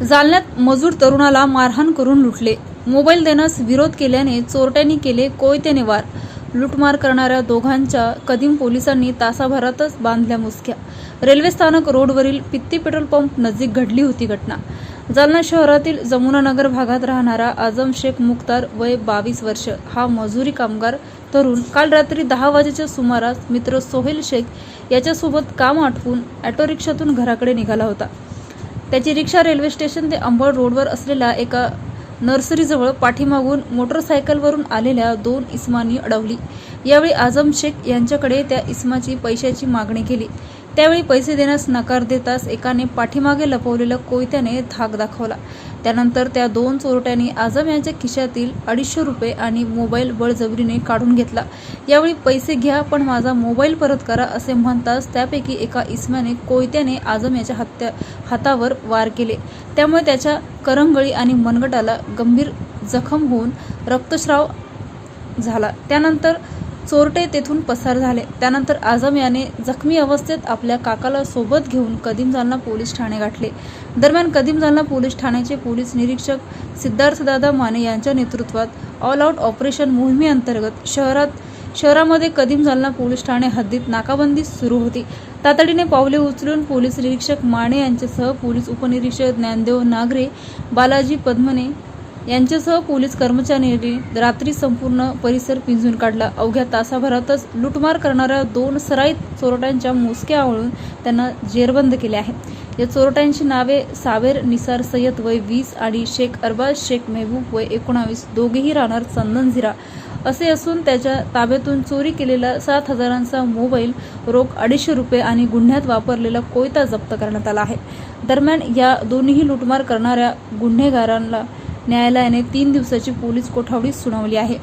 जालन्यात मजूर तरुणाला मारहाण करून लुटले. मोबाईल देण्यास विरोध केल्याने चोरट्यांनी केले कोयत्याने वार. लूटमार करणाऱ्या दोघांच्या कदीम पोलिसांनी तासाभरातच बांधल्या मुसक्या. रेल्वे स्थानक रोडवरील पित्ती पेट्रोल पंप नजीक घडली होती घटना. जालना शहरातील जमुनानगर भागात राहणारा आझम शेख मुख्तार वय 22 वर्ष हा मजुरी कामगार तरुण काल रात्री 10 वाजेच्या सुमारास मित्र सोहेल शेख याच्यासोबत काम आटपून ऑटो रिक्षातून घराकडे निघाला होता. त्याची रिक्षा रेल्वे स्टेशन ते अंबळ रोडवर असलेल्या एका नर्सरीजवळ पाठीमागून मोटरसायकलवरून आलेल्या 2 इसमांनी अडवली. यावेळी आझम शेख यांच्याकडे त्या इसमाची पैशाची मागणी केली. त्यावेळी पैसे देण्यास नकार देताच एकाने पाठीमागे लपवलेल्या कोयत्याने धाक दाखवला. त्यानंतर त्या 2 चोरट्यांनी आझम यांच्या खिशातील 250 रुपये आणि मोबाईल बळजबरीने काढून घेतला. यावेळी पैसे घ्या पण माझा मोबाईल परत करा असे म्हणताच त्यापैकी एका इसमाने कोयत्याने आझम याच्या हातावर वार केले. त्यामुळे त्याच्या करंगळी आणि मनगटाला गंभीर जखम होऊन रक्तस्राव झाला. त्यानंतर चोरटे तेथून पसार झाले. त्यानंतर आझम याने जखमी अवस्थेत आपल्या काकाला सोबत घेऊन कदीम जालना पोलीस ठाणे गाठले. दरम्यान कदीम जालना पोलीस ठाण्याचे पोलीस निरीक्षक सिद्धार्थदादा माने यांच्या नेतृत्वात ऑल आउट ऑपरेशन मोहिमेअंतर्गत शहरामध्ये कदीम जालना पोलीस ठाणे हद्दीत नाकाबंदी सुरू होती. तातडीने पावले उचलून पोलीस निरीक्षक माने यांच्यासह पोलीस उपनिरीक्षक ज्ञानदेव नागरे, बालाजी पद्मने यांच्यासह पोलीस कर्मचाऱ्यांनी रात्री संपूर्ण परिसर पिंजून काढला. अवघ्या तासाभरातच लूटमार करणाऱ्या 2 सराईत चोरट्यांच्या मुसक्या आवळून त्यांना जेरबंद केले आहे. या चोरट्यांची नावे सावेर निसार सय्यद वय 20 आणि शेख अरबाज शेख मेहबूब वय 19 दोघेही राहणार चंदनझिरा असे असून त्याच्या ताब्यातून चोरी केलेला 7,000चा मोबाईल, रोख 250 रुपये आणि गुन्ह्यात वापरलेला कोयता जप्त करण्यात आला आहे. दरम्यान या दोन्ही लूटमार करणाऱ्या गुन्हेगारांना न्यायालयाने 3 दिवसाची पोलीस कोठडी सुनावली आहे.